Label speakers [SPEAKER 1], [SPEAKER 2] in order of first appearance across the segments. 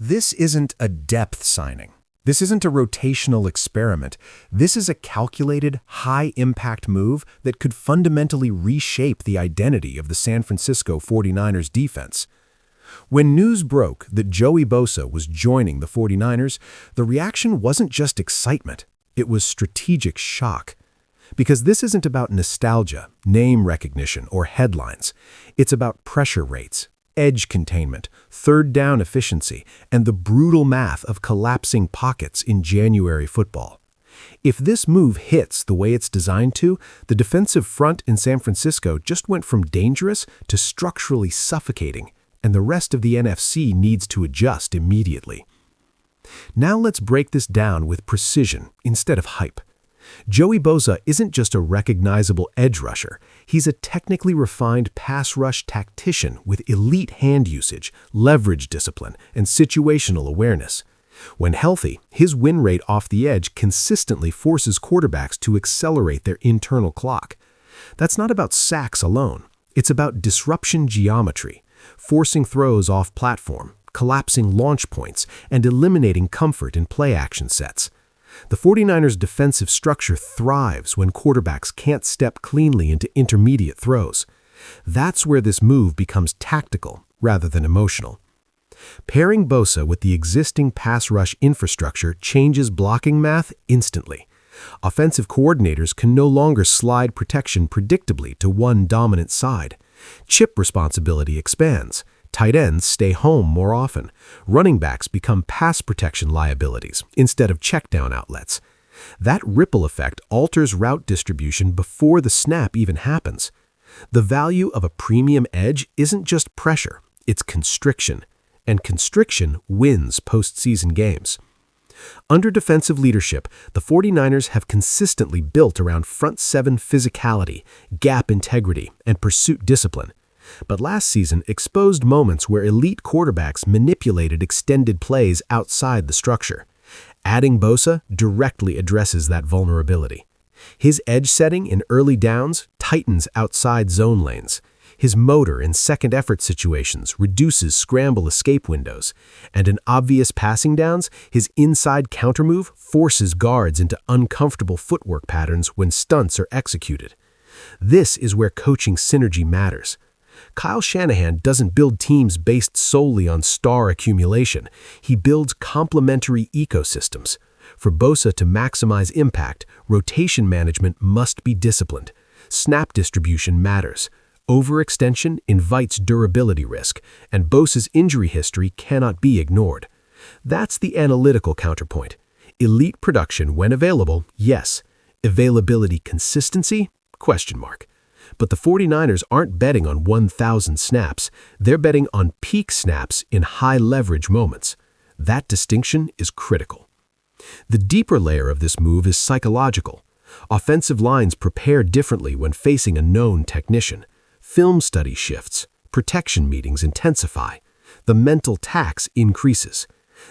[SPEAKER 1] This isn't a depth signing. This isn't a rotational experiment. This is a calculated, high-impact move that could fundamentally reshape the identity of the San Francisco 49ers defense. When news broke that Joey Bosa was joining the 49ers, the reaction wasn't just excitement. It was strategic shock. Because this isn't about nostalgia, name recognition, or headlines. It's about pressure rates, edge containment, third down efficiency, and the brutal math of collapsing pockets in January football. If this move hits the way it's designed to, the defensive front in San Francisco just went from dangerous to structurally suffocating, and the rest of the NFC needs to adjust immediately. Now let's break this down with precision instead of hype. Joey Bosa isn't just a recognizable edge rusher. He's a technically refined pass rush tactician with elite hand usage, leverage discipline, and situational awareness. When healthy, his win rate off the edge consistently forces quarterbacks to accelerate their internal clock. That's not about sacks alone. It's about disruption geometry, forcing throws off platform, collapsing launch points, and eliminating comfort in play-action sets. The 49ers' defensive structure thrives when quarterbacks can't step cleanly into intermediate throws. That's where this move becomes tactical rather than emotional. Pairing Bosa with the existing pass rush infrastructure changes blocking math instantly. Offensive coordinators can no longer slide protection predictably to one dominant side. Chip responsibility expands. Tight ends stay home more often. Running backs become pass protection liabilities instead of checkdown outlets. That ripple effect alters route distribution before the snap even happens. The value of a premium edge isn't just pressure, it's constriction. And constriction wins postseason games. Under defensive leadership, the 49ers have consistently built around front seven physicality, gap integrity, and pursuit discipline. But last season exposed moments where elite quarterbacks manipulated extended plays outside the structure. Adding Bosa directly addresses that vulnerability. His edge setting in early downs tightens outside zone lanes. His motor in second effort situations reduces scramble escape windows. And in obvious passing downs, his inside countermove forces guards into uncomfortable footwork patterns when stunts are executed. This is where coaching synergy matters. Kyle Shanahan doesn't build teams based solely on star accumulation. He builds complementary ecosystems. For Bosa to maximize impact, rotation management must be disciplined. Snap distribution matters. Overextension invites durability risk, and Bosa's injury history cannot be ignored. That's the analytical counterpoint. Elite production when available, yes. Availability consistency? Question mark. But the 49ers aren't betting on 1,000 snaps. They're betting on peak snaps in high-leverage moments. That distinction is critical. The deeper layer of this move is psychological. Offensive lines prepare differently when facing a known technician. Film study shifts. Protection meetings intensify. The mental tax increases.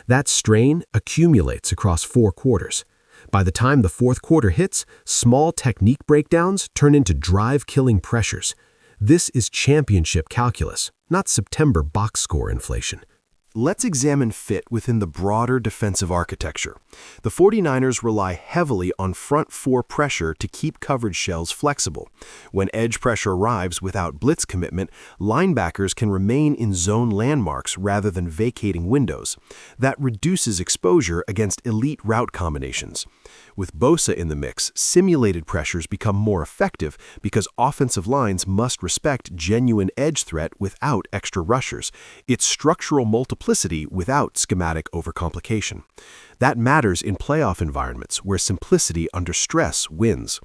[SPEAKER 1] That strain accumulates across 4 quarters. By the time the fourth quarter hits, small technique breakdowns turn into drive-killing pressures. This is championship calculus, not September box score inflation. Let's examine fit within the broader defensive architecture. The 49ers rely heavily on front four pressure to keep coverage shells flexible. When edge pressure arrives without blitz commitment, linebackers can remain in zone landmarks rather than vacating windows. That reduces exposure against elite route combinations. With Bosa in the mix, simulated pressures become more effective because offensive lines must respect genuine edge threat without extra rushers. It's structural multiplicity without schematic overcomplication. That matters in playoff environments where simplicity under stress wins.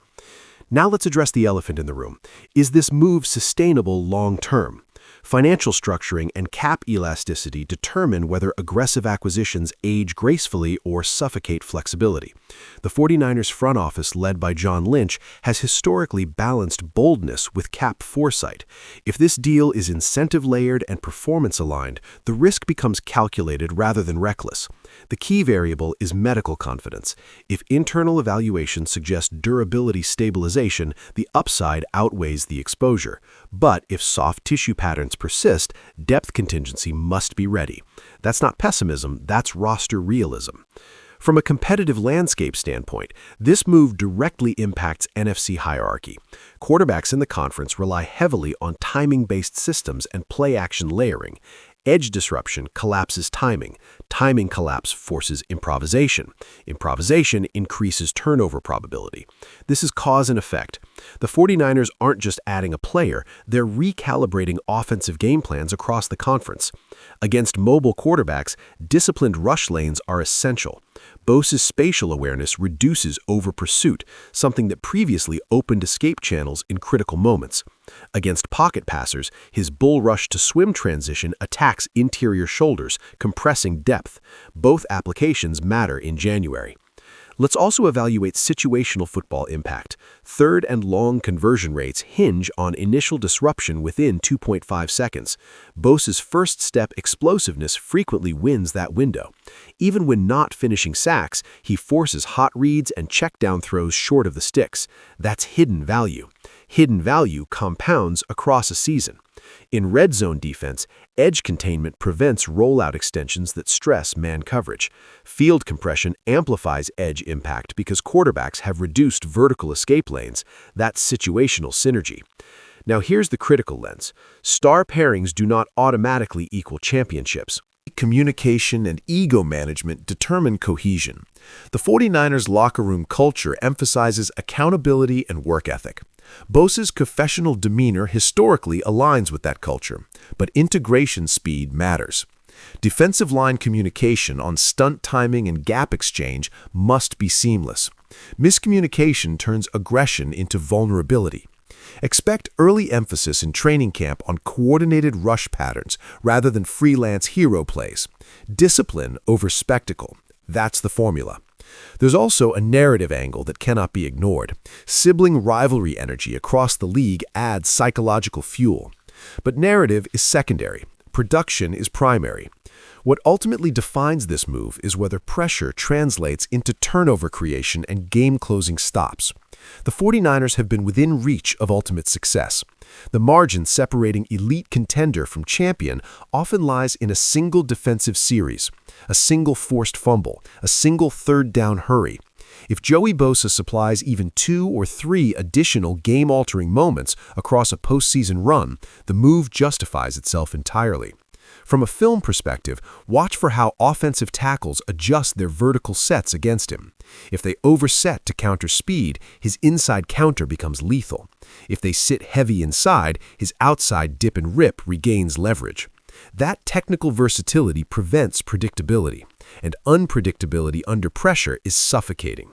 [SPEAKER 1] Now let's address the elephant in the room. Is this move sustainable long-term? Financial structuring and cap elasticity determine whether aggressive acquisitions age gracefully or suffocate flexibility. The 49ers front office, led by John Lynch, has historically balanced boldness with cap foresight. If this deal is incentive-layered and performance-aligned, the risk becomes calculated rather than reckless.
[SPEAKER 2] The key variable is medical confidence. If internal evaluation suggests durability stabilization, the upside outweighs the exposure. But if soft tissue patterns persist, depth contingency must be ready. That's not pessimism, that's roster realism. From a competitive landscape standpoint, this move directly impacts NFC hierarchy. Quarterbacks in the conference rely heavily on timing-based systems and play-action layering. Edge disruption collapses timing. Timing collapse forces improvisation. Improvisation increases turnover probability. This is cause and effect. The 49ers aren't just adding a player, they're recalibrating offensive game plans across the conference. Against mobile quarterbacks, disciplined rush lanes are essential. Bosa's spatial awareness reduces over-pursuit, something that previously opened escape channels in critical moments. Against pocket passers, his bull rush to swim transition attacks interior shoulders, compressing depth. Both applications matter in January. Let's also evaluate situational football impact. Third and long conversion rates hinge on initial disruption within 2.5 seconds. Bosa's first step explosiveness frequently wins that window. Even when not finishing sacks, he forces hot reads and check-down throws short of the sticks. That's hidden value. Hidden value compounds across a season. In red zone defense, edge containment prevents rollout extensions that stress man coverage. Field compression amplifies edge impact because quarterbacks have reduced vertical escape lanes. That's situational synergy. Now here's the critical lens. Star pairings do not automatically equal championships.
[SPEAKER 1] Communication and ego management determine cohesion. The 49ers locker room culture emphasizes accountability and work ethic. Bosa's professional demeanor historically aligns with that culture, but integration speed matters. Defensive line communication on stunt timing and gap exchange must be seamless. Miscommunication turns aggression into vulnerability. Expect early emphasis in training camp on coordinated rush patterns rather than freelance hero plays. Discipline over spectacle. That's the formula. There's also a narrative angle that cannot be ignored. Sibling rivalry energy across the league adds psychological fuel. But narrative is secondary. Production is primary. What ultimately defines this move is whether pressure translates into turnover creation and game-closing stops. The 49ers have been within reach of ultimate success. The margin separating elite contender from champion often lies in a single defensive series, a single forced fumble, a single third-down hurry. If Joey Bosa supplies even 2 or 3 additional game-altering moments across a postseason run, the move justifies itself entirely. From a film perspective, watch for how offensive tackles adjust their vertical sets against him. If they overset to counter speed, his inside counter becomes lethal. If they sit heavy inside, his outside dip and rip regains leverage. That technical versatility prevents predictability, and unpredictability under pressure is suffocating.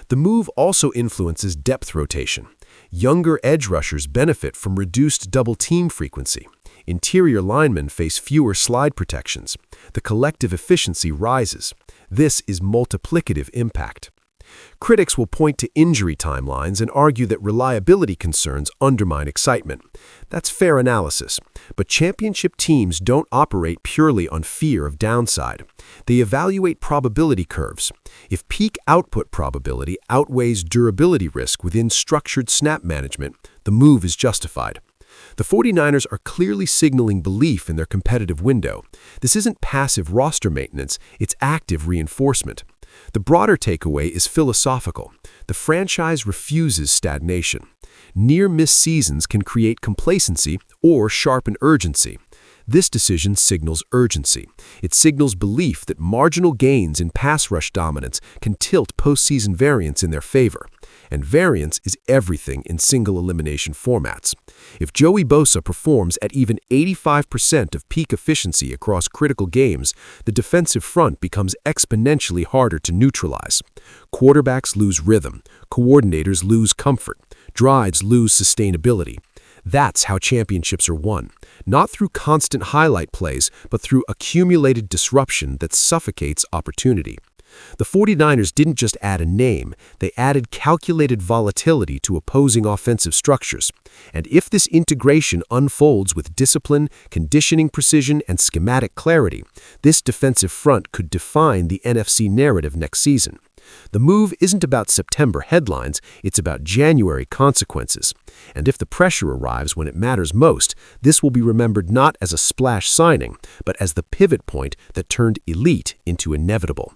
[SPEAKER 1] The move also influences depth rotation. Younger edge rushers benefit from reduced double-team frequency. Interior linemen face fewer slide protections. The collective efficiency rises. This is multiplicative impact. Critics will point to injury timelines and argue that reliability concerns undermine excitement. That's fair analysis, but championship teams don't operate purely on fear of downside. They evaluate probability curves. If peak output probability outweighs durability risk within structured snap management, the move is justified. The 49ers are clearly signaling belief in their competitive window. This isn't passive roster maintenance, it's active reinforcement. The broader takeaway is philosophical. The franchise refuses stagnation. Near-miss seasons can create complacency or sharpen urgency. This decision signals urgency. It signals belief that marginal gains in pass rush dominance can tilt postseason variance in their favor. And variance is everything in single elimination formats. If Joey Bosa performs at even 85% of peak efficiency across critical games, the defensive front becomes exponentially harder to neutralize. Quarterbacks lose rhythm, coordinators lose comfort, drives lose sustainability. That's how championships are won, not through constant highlight plays, but through accumulated disruption that suffocates opportunity.
[SPEAKER 2] The 49ers didn't just add a name, they added calculated volatility to opposing offensive structures. And if this integration unfolds with discipline, conditioning precision, and schematic clarity, this defensive front could define the NFC narrative next season. The move isn't about September headlines, it's about January consequences. And if the pressure arrives when it matters most, this will be remembered not as a splash signing, but as the pivot point that turned elite into inevitable.